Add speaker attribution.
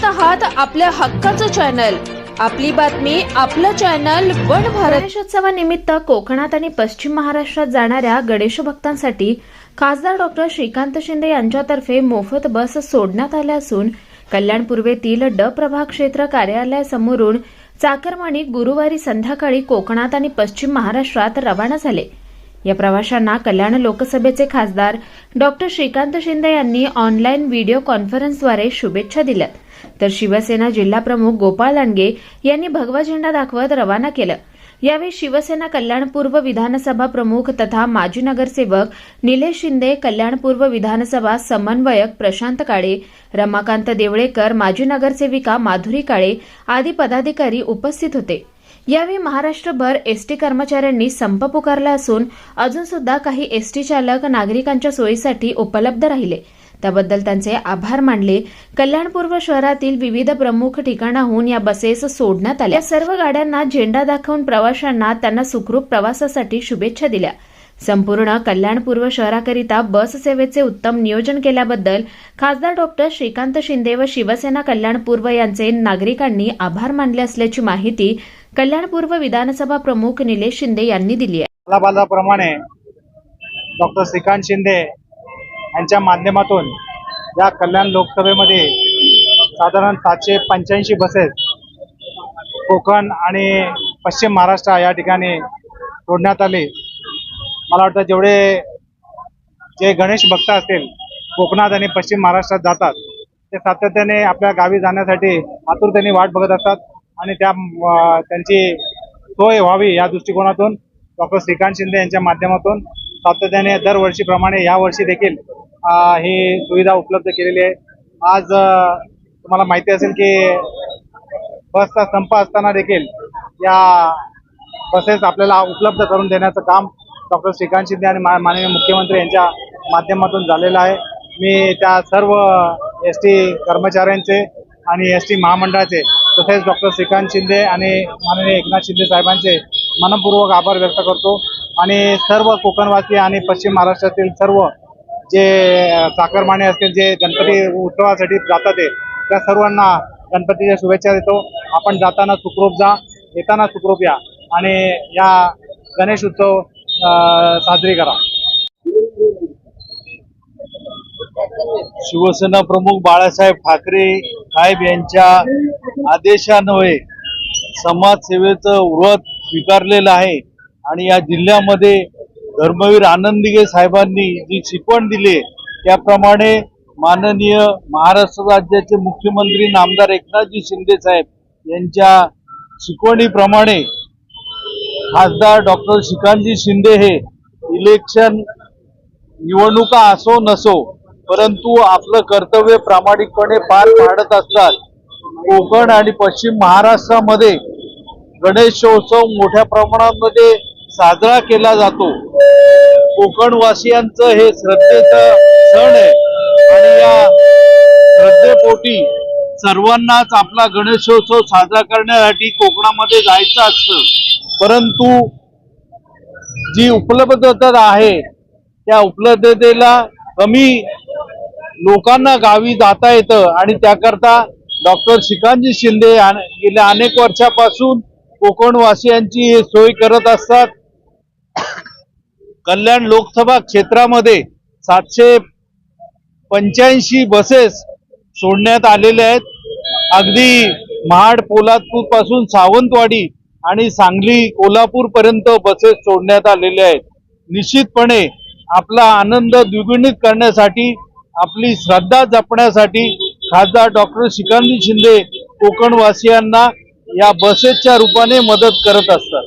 Speaker 1: आहात आपल्या हक्काचं चॅनल, आपली बातमी, आपलं चॅनल वन भारत. गणेशोत्सवानिमित्त कोकणात आणि पश्चिम महाराष्ट्रात जाणाऱ्या गणेश भक्तांसाठी खासदार डॉक्टर श्रीकांत शिंदे यांच्यातर्फे मोफत बस सोडण्यात आल्या असून कल्याण पूर्वेतील ड प्रभाग क्षेत्र कार्यालयासमोरून चाकरमानी गुरुवारी संध्याकाळी कोकणात आणि पश्चिम महाराष्ट्रात रवाना झाले. या प्रवाशांना कल्याण लोकसभेचे खासदार डॉक्टर श्रीकांत शिंदे यांनी ऑनलाईन व्हिडिओ कॉन्फरन्सद्वारे शुभेच्छा दिल्यात, तर शिवसेना जिल्हाप्रमुख गोपाळ लांडगे यांनी भगवा झेंडा दाखवत रवाना केलं. यावेळी शिवसेना कल्याण पूर्व विधानसभा प्रमुख तथा माजी नगरसेवक निलेश शिंदे, कल्याण पूर्व विधानसभा समन्वयक प्रशांत काळे, रमाकांत देवळेकर, माजी नगरसेविका माधुरी काळे आदी पदाधिकारी उपस्थित होते. यावेळी महाराष्ट्रभर एसटी कर्मचाऱ्यांनी संप पुकारला असून अजून सुद्धा काही एसटी चालक नागरिकांच्या सोयीसाठी उपलब्ध राहिले, त्याबद्दल त्यांचे आभार मानले. कल्याण पूर्व शहरातील विविध प्रमुख ठिकाणाहून या बसेस सोडण्यात आल्या. या सर्व गाड्यांना झेंडा दाखवून प्रवाशांना त्यांना सुखरूप प्रवासासाठी शुभेच्छा दिल्या. संपूर्ण कल्याण पूर्व शहराकरिता बस सेवेचे उत्तम नियोजन केल्याबद्दल खासदार डॉक्टर श्रीकांत शिंदे व शिवसेना कल्याण पूर्व यांचे नागरिकांनी आभार मानले असल्याची माहिती कल्याण पूर्व विधानसभा प्रमुख निलेश शिंदे यांनी दिली आहे.
Speaker 2: प्रमाणे डॉक्टर श्रीकांत शिंदे यांच्या माध्यमातून या कल्याण लोकसभेमध्ये साधारण 785 बसेस कोकण आणि पश्चिम महाराष्ट्र या ठिकाणी सोडण्यात आली. मला वाटतं जे गणेश भक्त असतील कोकणात आणि पश्चिम महाराष्ट्रात जातात ते सातत्याने आपल्या गावी जाण्यासाठी आतुरतेने वाट बघत असतात आणि त्यांची सोय व्हावी या दृष्टिकोनातून डॉक्टर श्रीकांत शिंदे यांच्या माध्यमातून सातत्याने दरवर्षीप्रमाणे यावर्षी देखील ही सुविधा उपलब्ध केलेली आहे. आज तुम्हाला माहिती असेल की बसचा संप असताना देखील या बसेस आपल्याला उपलब्ध करून देण्याचं काम डॉक्टर श्रीकांत शिंदे आणि माननीय मुख्यमंत्री यांच्या माध्यमातून झालेलं आहे. मी त्या सर्व एसटी कर्मचाऱ्यांचे आणि एसटी महामंडळाचे तसेच डॉक्टर श्रीकांत शिंदे आणि माननीय एकनाथ शिंदे साहेबांचे मनपूर्वक आभार व्यक्त करतो आणि सर्व कोकणवासी आणि पश्चिम महाराष्ट्रातील सर्व जे चाकरमाने असतील जे गणपती उत्सवासाठी जातात त्या सर्वांना गणपतीच्या शुभेच्छा देतो. आपण जाताना सुखरूप जा, येताना सुखरूप या आणि या गणेश उत्सव साजरी करा.
Speaker 3: शिवसेना प्रमुख बाळासाहेब ठाकरे साहेब यांच्या आदेशान्वये समाजसेवेचं व्रत स्वीकारलेलं आहे आणि या जिल्ह्यामध्ये धर्मवीर आनंददिघे साहेबांनी जी शिकवण दिली त्याप्रमाणे माननीय महाराष्ट्र राज्याचे मुख्यमंत्री नामदार एकनाथजी शिंदे साहेब यांच्या शिकवणीप्रमाणे खासदार डॉक्टर श्रीकांतजी शिंदे हे इलेक्शन निवडणुका असो नसो परंतु आपलं कर्तव्य प्रामाणिकपणे पार पाडत असतात. कोकण आणि पश्चिम महाराष्ट्रामध्ये गणेशोत्सव मोठ्या प्रमाणामध्ये साजरा केला जातो. कोकणवासियांचं हे श्रद्धेचं सण आहे आणि या श्रद्धेपोटी सर्वांनाच आपला गणेशोत्सव साजरा करण्यासाठी कोकणामध्ये जायचं असतं, परंतु जी उपलब्धता आहे त्या उपलब्धतेला कमी लोकांना गावी जाता येतं आणि त्याकरता डॉक्टर श्रीकांतजी शिंदे गेल्या अनेक वर्षापासून कोकणवासियांची हे सोय करत असतात. कल्याण लोकसभा क्षेत्रामध्ये 785 बसेस सोडण्यात आलेल्या आहेत. अगदी महाड पोलादपूर पासून सावंतवाडी आणि सांगली कोल्हापूर पर्यंत बसेस सोडण्यात आलेल्या आहेत. निश्चितपणे आपला आनंद द्विगुणित करण्यासाठी, आपली श्रद्धा जपण्यासाठी खासदार डॉक्टर श्रीकांत शिंदे कोकणवासियांना या बसेसच्या रूपाने मदत करत असतात.